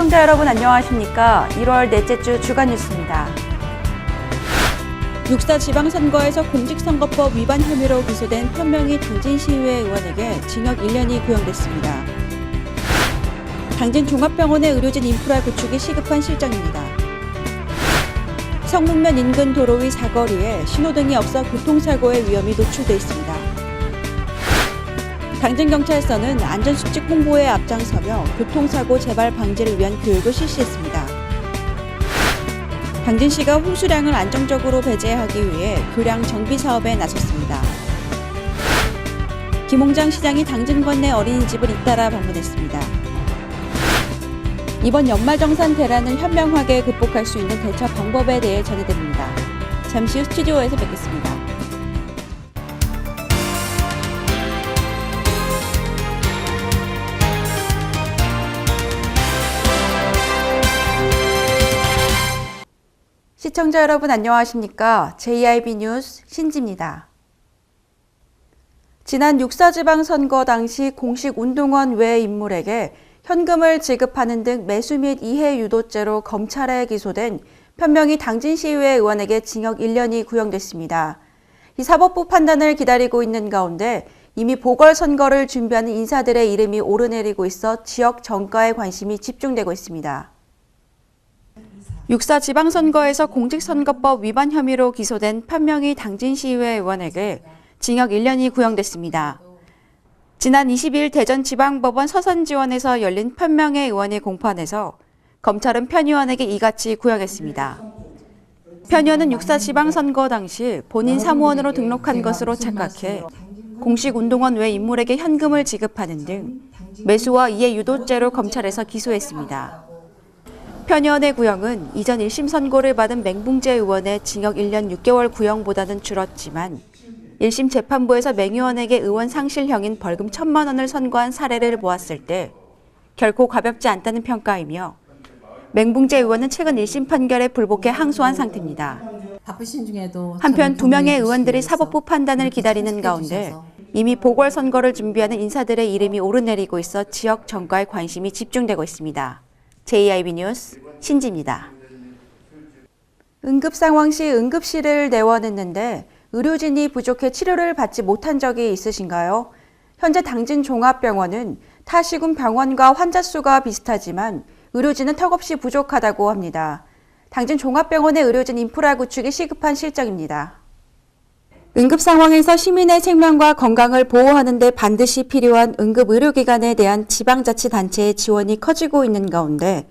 시청자 여러분 안녕하십니까? 1월 넷째 주 주간 뉴스입니다. 6.4 지방선거에서 공직선거법 위반 혐의로 기소된 편명희 당진시의회 의원에게 징역 1년이 구형됐습니다. 당진 종합병원의 의료진 인프라 구축이 시급한 실정입니다. 성문면 인근 도로 위 사거리에 신호등이 없어 교통사고의 위험이 노출돼 있습니다. 당진경찰서는 안전수칙 홍보에 앞장서며 교통사고 재발 방지를 위한 교육을 실시했습니다. 당진시가 홍수량을 안정적으로 배제하기 위해 교량 정비 사업에 나섰습니다. 김홍장 시장이 당진권 내 어린이집을 잇따라 방문했습니다. 이번 연말정산 대란을 현명하게 극복할 수 있는 대처 방법에 대해 전해드립니다. 잠시 후 스튜디오에서 뵙겠습니다. 시청자 여러분 안녕하십니까? JIB 뉴스 신지입니다. 지난 6.4 지방선거 당시 공식 운동원 외 인물에게 현금을 지급하는 등 매수 및 이해 유도죄로 검찰에 기소된 편명희 당진시의회 의원에게 징역 1년이 구형됐습니다. 이 사법부 판단을 기다리고 있는 가운데 이미 보궐선거를 준비하는 인사들의 이름이 오르내리고 있어 지역 정가에 관심이 집중되고 있습니다. 6.4 지방선거에서 공직선거법 위반 혐의로 기소된 편명희 당진시의회 의원에게 징역 1년이 구형됐습니다. 지난 22일 대전지방법원 서선지원에서 열린 편명희 의원의 공판에서 검찰은 편 의원에게 이같이 구형했습니다. 편 의원은 6.4 지방선거 당시 본인 사무원으로 등록한 것으로 착각해 공식 운동원 외 인물에게 현금을 지급하는 등 매수와 이해 유도죄로 검찰에서 기소했습니다. 편 의원의 구형은 이전 1심 선고를 받은 맹붕재 의원의 징역 1년 6개월 구형보다는 줄었지만 1심 재판부에서 맹 의원에게 의원 상실형인 벌금 1,000만 원을 선고한 사례를 보았을 때 결코 가볍지 않다는 평가이며 맹붕재 의원은 최근 1심 판결에 불복해 항소한 상태입니다. 한편 2명의 의원들이 사법부 판단을 기다리는 가운데 이미 보궐선거를 준비하는 인사들의 이름이 오르내리고 있어 지역 정가에 관심이 집중되고 있습니다. JIB 뉴스 신지입니다. 응급 상황 시 응급실을 내원했는데 의료진이 부족해 치료를 받지 못한 적이 있으신가요? 현재 당진 종합병원은 타 시군 병원과 환자 수가 비슷하지만 의료진은 턱없이 부족하다고 합니다. 당진 종합병원의 의료진 인프라 구축이 시급한 실정입니다. 응급 상황에서 시민의 생명과 건강을 보호하는 데 반드시 필요한 응급의료기관에 대한 지방자치단체의 지원이 커지고 있는 가운데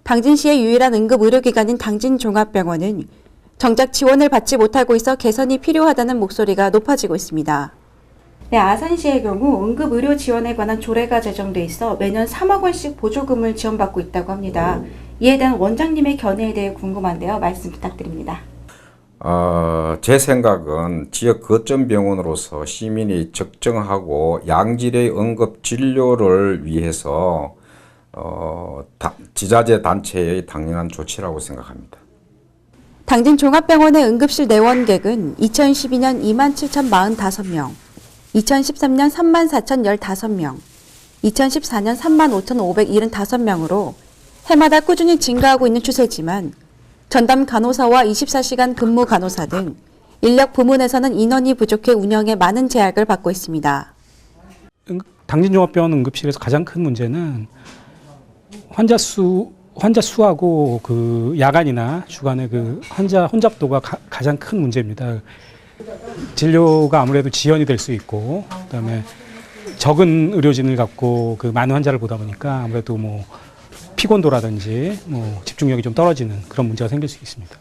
당진시의 유일한 응급의료기관인 당진종합병원은 정작 지원을 받지 못하고 있어 개선이 필요하다는 목소리가 높아지고 있습니다. 아산시의 경우 응급의료 지원에 관한 조례가 제정돼 있어 매년 3억 원씩 보조금을 지원받고 있다고 합니다. 이에 대한 원장님의 견해에 대해 궁금한데요. 말씀 부탁드립니다. 제 생각은 지역 거점 병원으로서 시민이 적정하고 양질의 응급 진료를 위해서 지자체 단체의 당연한 조치라고 생각합니다. 당진 종합병원의 응급실 내원객은 2012년 27,045명, 2013년 34,015명, 2014년 35,575명으로 해마다 꾸준히 증가하고 있는 추세지만 전담 간호사와 24시간 근무 간호사 등 인력 부문에서는 인원이 부족해 운영에 많은 제약을 받고 있습니다. 당진종합병원 응급실에서 가장 큰 문제는 환자 수하고 그 야간이나 주간의 그 환자 혼잡도가 가장 큰 문제입니다. 진료가 아무래도 지연이 될 수 있고, 그다음에 적은 의료진을 갖고 그 많은 환자를 보다 보니까 아무래도 뭐 피곤도라든지 뭐 집중력이 좀 떨어지는 그런 문제가 생길 수 있습니다.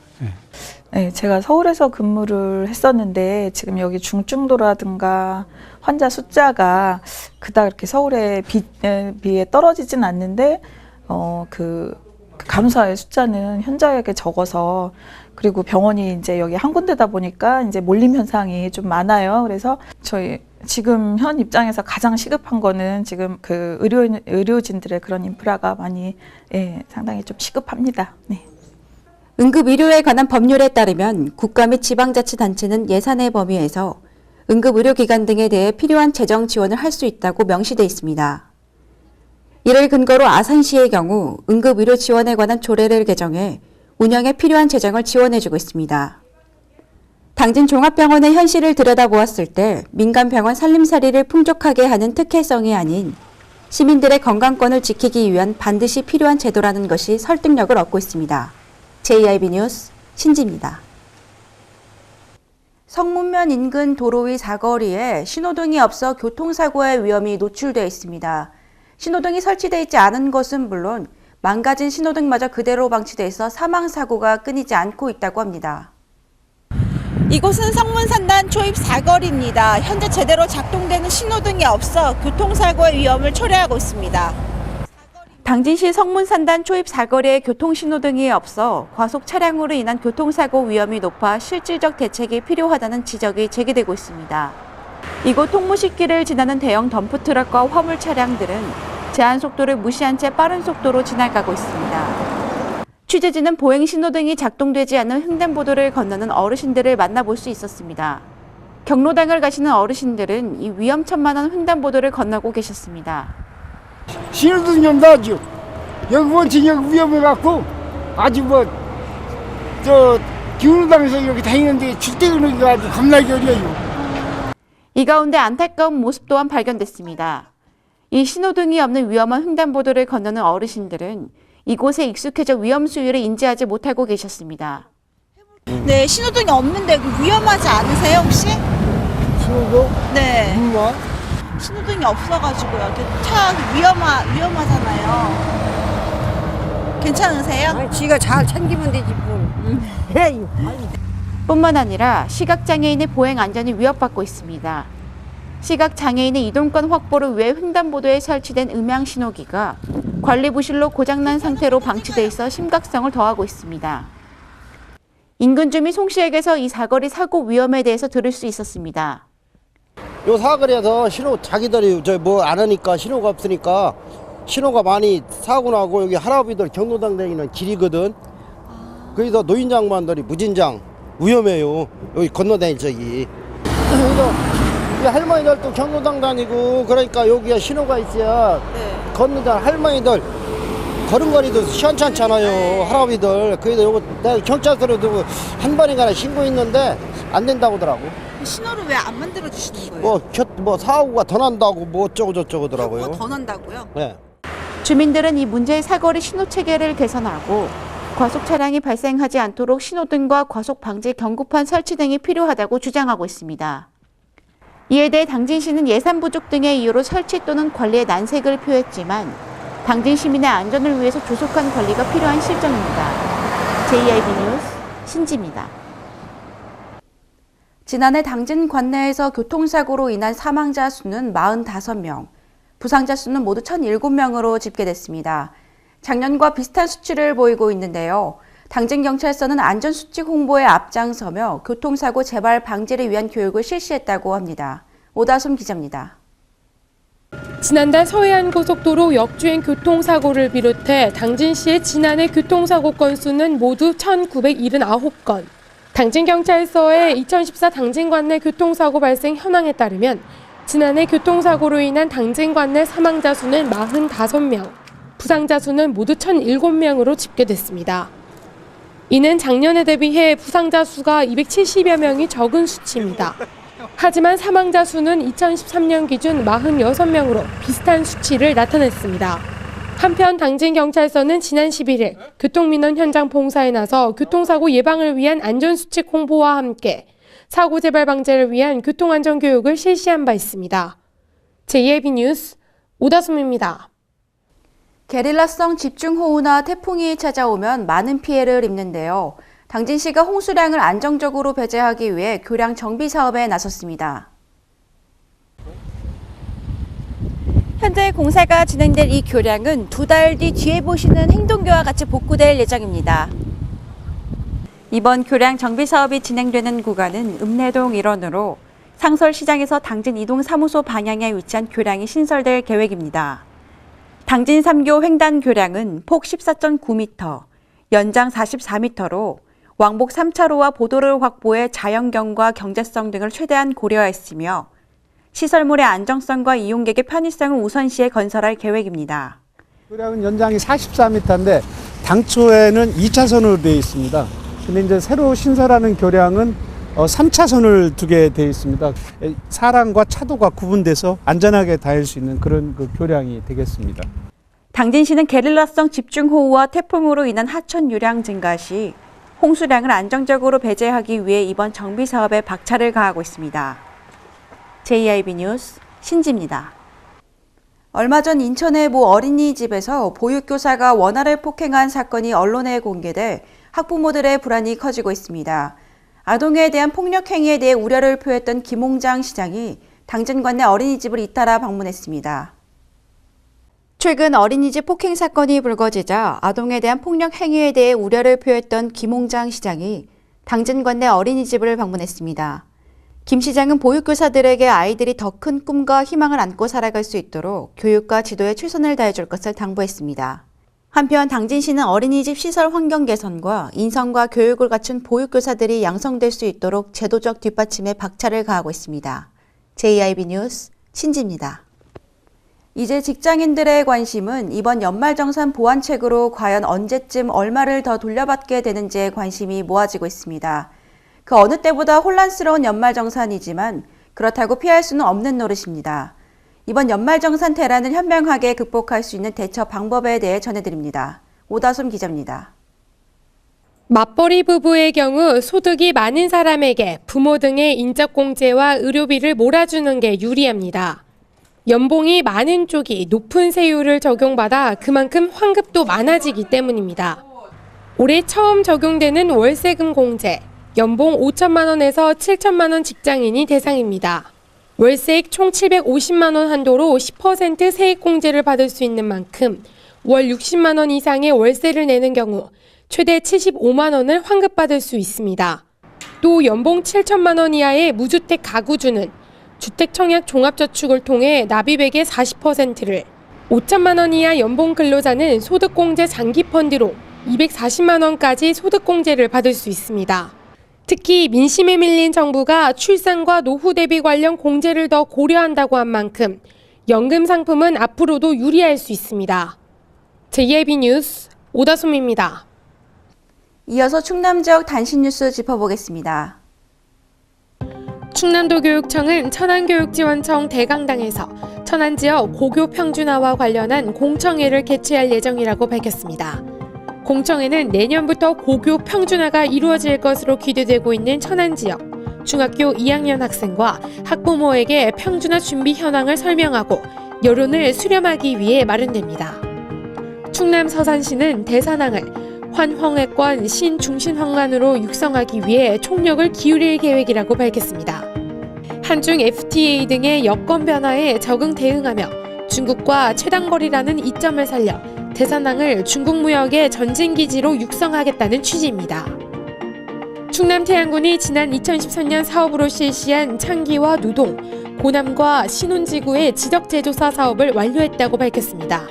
네, 제가 서울에서 근무를 했었는데 지금 여기 중증도라든가 환자 숫자가 그닥 이렇게 서울에 비해 떨어지진 않는데 그 간호사의 숫자는 현저하게 적어서 그리고 병원이 이제 여기 한 군데다 보니까 이제 몰림 현상이 좀 많아요. 그래서 저희 지금 현 입장에서 가장 시급한 거는 지금 그 의료진들의 그런 인프라가 많이 상당히 좀 시급합니다. 네. 응급의료에 관한 법률에 따르면 국가 및 지방자치단체는 예산의 범위에서 응급의료기관 등에 대해 필요한 재정 지원을 할 수 있다고 명시돼 있습니다. 이를 근거로 아산시의 경우 응급의료 지원에 관한 조례를 개정해 운영에 필요한 재정을 지원해주고 있습니다. 당진 종합병원의 현실을 들여다보았을 때 민간병원 살림살이를 풍족하게 하는 특혜성이 아닌 시민들의 건강권을 지키기 위한 반드시 필요한 제도라는 것이 설득력을 얻고 있습니다. JIB 뉴스 신지입니다. 성문면 인근 도로 위 사거리에 신호등이 없어 교통사고의 위험이 노출되어 있습니다. 신호등이 설치되어 있지 않은 것은 물론 망가진 신호등마저 그대로 방치돼 있어 사망사고가 끊이지 않고 있다고 합니다. 이곳은 성문산단 초입 사거리입니다. 현재 제대로 작동되는 신호등이 없어 교통사고의 위험을 초래하고 있습니다. 당진시 성문산단 초입 사거리에 교통신호등이 없어 과속 차량으로 인한 교통사고 위험이 높아 실질적 대책이 필요하다는 지적이 제기되고 있습니다. 이곳 통무식길을 지나는 대형 덤프트럭과 화물 차량들은 제한 속도를 무시한 채 빠른 속도로 지나가고 있습니다. 취재진은 보행 신호등이 작동되지 않은 횡단보도를 건너는 어르신들을 만나볼 수 있었습니다. 경로당을 가시는 어르신들은 이 위험천만한 횡단보도를 건너고 계셨습니다. 신호등 좀 놔줘. 여기 원체 여기 위험해갖고 아주 경로당에서 이렇게 다니는데 출퇴근하기가 아주 겁나게 어려워요. 이 가운데 안타까운 모습 또한 발견됐습니다. 이 신호등이 없는 위험한 횡단보도를 건너는 어르신들은 이곳에 익숙해져 위험 수위를 인지하지 못하고 계셨습니다. 네, 신호등이 없는데 위험하지 않으세요 혹시? 신호등? 네. 누가? 신호등이 없어가지고요. 차 위험하잖아요. 괜찮으세요? 지가 잘 챙기면 되지 뭘. 에이. 뿐만 아니라 시각장애인의 보행 안전이 위협받고 있습니다. 시각장애인의 이동권 확보를 위해 횡단보도에 설치된 음향신호기가 관리부실로 고장난 상태로 방치돼 있어 심각성을 더하고 있습니다. 인근 주민 송 씨에게서 이 사거리 사고 위험에 대해서 들을 수 있었습니다. 요 사거리에서 신호 자기들이 안 하니까 신호가 없으니까 신호가 많이 사고 나고 여기 할아버지들 경로당 다니는 길이거든. 그래서 노인 장관들이 무진장 위험해요. 여기 건너다닐 적이. 그래서 이 할머니들도 경로당 다니고 그러니까 여기에 신호가 있어야 건너다 할머니들 걸음걸이도 시원찮잖아요. 할아버지들. 그래서 요거 내가 경찰서로도 한 번인가나 신고했는데 안 된다고 하더라고. 신호를 왜 안 만들어 주시는 거예요? 뭐 사고가 더 난다고 뭐 어쩌고 저쩌고 하더라고요. 사고가 더 난다고요? 네. 주민들은 이 문제의 사거리 신호 체계를 개선하고 과속 차량이 발생하지 않도록 신호등과 과속 방지 경고판 설치 등이 필요하다고 주장하고 있습니다. 이에 대해 당진시는 예산 부족 등의 이유로 설치 또는 관리에 난색을 표했지만 당진 시민의 안전을 위해서 조속한 관리가 필요한 실정입니다. JIB 뉴스 신지입니다. 지난해 당진 관내에서 교통사고로 인한 사망자 수는 45명, 부상자 수는 모두 1,007명으로 집계됐습니다. 작년과 비슷한 수치를 보이고 있는데요. 당진경찰서는 안전수칙 홍보에 앞장서며 교통사고 재발 방지를 위한 교육을 실시했다고 합니다. 오다솜 기자입니다. 지난달 서해안고속도로 역주행 교통사고를 비롯해 당진시의 지난해 교통사고 건수는 모두 1,979건. 당진경찰서의 2014 당진관내 교통사고 발생 현황에 따르면 지난해 교통사고로 인한 당진관내 사망자 수는 45명, 부상자 수는 모두 1,007명으로 집계됐습니다. 이는 작년에 대비해 부상자 수가 270여 명이 적은 수치입니다. 하지만 사망자 수는 2013년 기준 46명으로 비슷한 수치를 나타냈습니다. 한편 당진경찰서는 지난 11일 교통민원 현장 봉사에 나서 교통사고 예방을 위한 안전수칙 홍보와 함께 사고 재발 방지를 위한 교통안전교육을 실시한 바 있습니다. JIB 뉴스 오다솜입니다. 게릴라성 집중호우나 태풍이 찾아오면 많은 피해를 입는데요. 당진시가 홍수량을 안정적으로 배제하기 위해 교량 정비 사업에 나섰습니다. 현재 공사가 진행될 이 교량은 2달 뒤 뒤에 보시는 행동교와 같이 복구될 예정입니다. 이번 교량 정비 사업이 진행되는 구간은 읍내동 일원으로 상설시장에서 당진 이동 사무소 방향에 위치한 교량이 신설될 계획입니다. 당진 3교 횡단 교량은 폭 14.9m, 연장 44m로 왕복 3차로와 보도를 확보해 자연경과 경제성 등을 최대한 고려했으며 시설물의 안정성과 이용객의 편의성을 우선시해 건설할 계획입니다. 교량은 연장이 44m인데 당초에는 2차선으로 되어 있습니다. 근데 이제 새로 신설하는 교량은 3차선을 두게 되어 있습니다. 사람과 차도가 구분돼서 안전하게 다닐 수 있는 그런 그 교량이 되겠습니다. 당진시는 게릴라성 집중호우와 태풍으로 인한 하천 유량 증가 시 홍수량을 안정적으로 배제하기 위해 이번 정비 사업에 박차를 가하고 있습니다. JIB 뉴스 신지입니다. 얼마 전 인천의 모 어린이집에서 보육교사가 원아를 폭행한 사건이 언론에 공개돼 학부모들의 불안이 커지고 있습니다. 아동에 대한 폭력 행위에 대해 우려를 표했던 김홍장 시장이 당진 관내 어린이집을 잇따라 방문했습니다. 최근 어린이집 폭행 사건이 불거지자 아동에 대한 폭력 행위에 대해 우려를 표했던 김홍장 시장이 당진 관내 어린이집을 방문했습니다. 김 시장은 보육교사들에게 아이들이 더 큰 꿈과 희망을 안고 살아갈 수 있도록 교육과 지도에 최선을 다해줄 것을 당부했습니다. 한편 당진시는 어린이집 시설 환경 개선과 인성과 교육을 갖춘 보육교사들이 양성될 수 있도록 제도적 뒷받침에 박차를 가하고 있습니다. JIB 뉴스 신지입니다. 이제 직장인들의 관심은 이번 연말정산 보완책으로 과연 언제쯤 얼마를 더 돌려받게 되는지에 관심이 모아지고 있습니다. 그 어느 때보다 혼란스러운 연말정산이지만 그렇다고 피할 수는 없는 노릇입니다. 이번 연말정산 대란을 현명하게 극복할 수 있는 대처 방법에 대해 전해드립니다. 오다솜 기자입니다. 맞벌이 부부의 경우 소득이 많은 사람에게 부모 등의 인적공제와 의료비를 몰아주는 게 유리합니다. 연봉이 많은 쪽이 높은 세율을 적용받아 그만큼 환급도 많아지기 때문입니다. 올해 처음 적용되는 월세금 공제, 연봉 5천만 원에서 7천만 원 직장인이 대상입니다. 월세액 총 750만 원 한도로 10% 세액 공제를 받을 수 있는 만큼 월 60만 원 이상의 월세를 내는 경우 최대 75만 원을 환급받을 수 있습니다. 또 연봉 7천만 원 이하의 무주택 가구주는 주택청약 종합저축을 통해 납입액의 40%를, 5천만 원 이하 연봉 근로자는 소득공제 장기펀드로 240만 원까지 소득공제를 받을 수 있습니다. 특히 민심에 밀린 정부가 출산과 노후 대비 관련 공제를 더 고려한다고 한 만큼 연금 상품은 앞으로도 유리할 수 있습니다. JIB 뉴스 오다솜입니다. 이어서 충남 지역 단신 뉴스 짚어보겠습니다. 충남도 교육청은 천안교육지원청 대강당에서 천안 지역 고교 평준화와 관련한 공청회를 개최할 예정이라고 밝혔습니다. 공청회는 내년부터 고교 평준화가 이루어질 것으로 기대되고 있는 천안 지역 중학교 2학년 학생과 학부모에게 평준화 준비 현황을 설명하고 여론을 수렴하기 위해 마련됩니다. 충남 서산시는 대산항을 환황회권 신중심황관으로 육성하기 위해 총력을 기울일 계획이라고 밝혔습니다. 한중 FTA 등의 여건 변화에 적응 대응하며 중국과 최단거리라는 이점을 살려 대산항을 중국 무역의 전진기지로 육성하겠다는 취지입니다. 충남 태안군이 지난 2013년 사업으로 실시한 창기와 누동, 고남과 신혼지구의 지적제조사 사업을 완료했다고 밝혔습니다.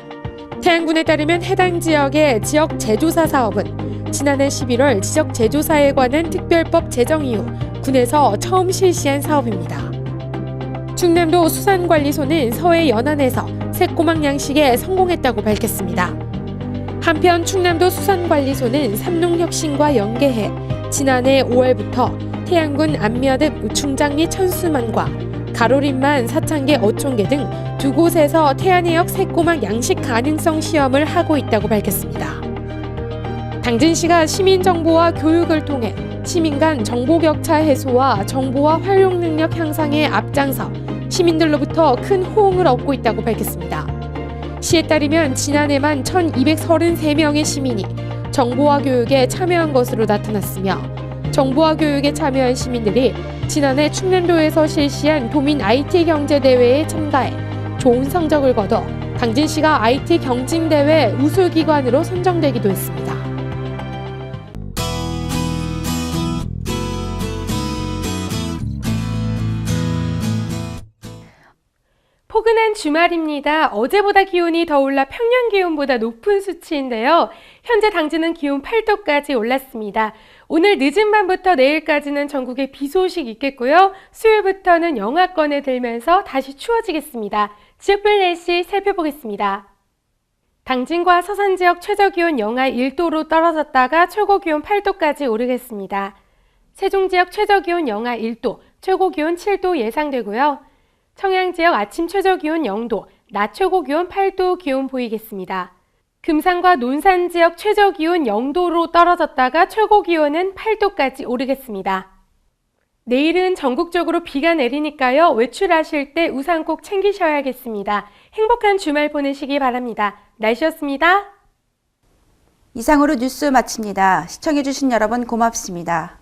태안군에 따르면 해당 지역의 지역제조사 사업은 지난해 11월 지적제조사에 관한 특별법 제정 이후 군에서 처음 실시한 사업입니다. 충남도 수산관리소는 서해 연안에서 새꼬막 양식에 성공했다고 밝혔습니다. 한편 충남도 수산관리소는 삼농혁신과 연계해 지난해 5월부터 태안군 안며듭 중장리 천수만과 가로림만 사창계 어촌계 등 두 곳에서 태안해역 새꼬막 양식 가능성 시험을 하고 있다고 밝혔습니다. 당진시가 시민정보와 교육을 통해 시민 간 정보격차 해소와 정보와 활용 능력 향상에 앞장서 시민들로부터 큰 호응을 얻고 있다고 밝혔습니다. 시에 따르면 지난해만 1,233명의 시민이 정보화 교육에 참여한 것으로 나타났으며 정보화 교육에 참여한 시민들이 지난해 충남도에서 실시한 도민 IT 경제대회에 참가해 좋은 성적을 거둬 당진시가 IT 경진대회 우수기관으로 선정되기도 했습니다. 포근한 주말입니다. 어제보다 기온이 더 올라 평년 기온보다 높은 수치인데요. 현재 당진은 기온 8도까지 올랐습니다. 오늘 늦은 밤부터 내일까지는 전국에 비 소식 있겠고요. 수요일부터는 영하권에 들면서 다시 추워지겠습니다. 지역별 날씨 살펴보겠습니다. 당진과 서산 지역 최저기온 영하 1도로 떨어졌다가 최고기온 8도까지 오르겠습니다. 세종 지역 최저기온 영하 1도, 최고기온 7도 예상되고요. 청양 지역 아침 최저기온 0도, 낮 최고기온 8도 기온 보이겠습니다. 금산과 논산 지역 최저기온 0도로 떨어졌다가 최고기온은 8도까지 오르겠습니다. 내일은 전국적으로 비가 내리니까요. 외출하실 때 우산 꼭 챙기셔야겠습니다. 행복한 주말 보내시기 바랍니다. 날씨였습니다. 이상으로 뉴스 마칩니다. 시청해주신 여러분 고맙습니다.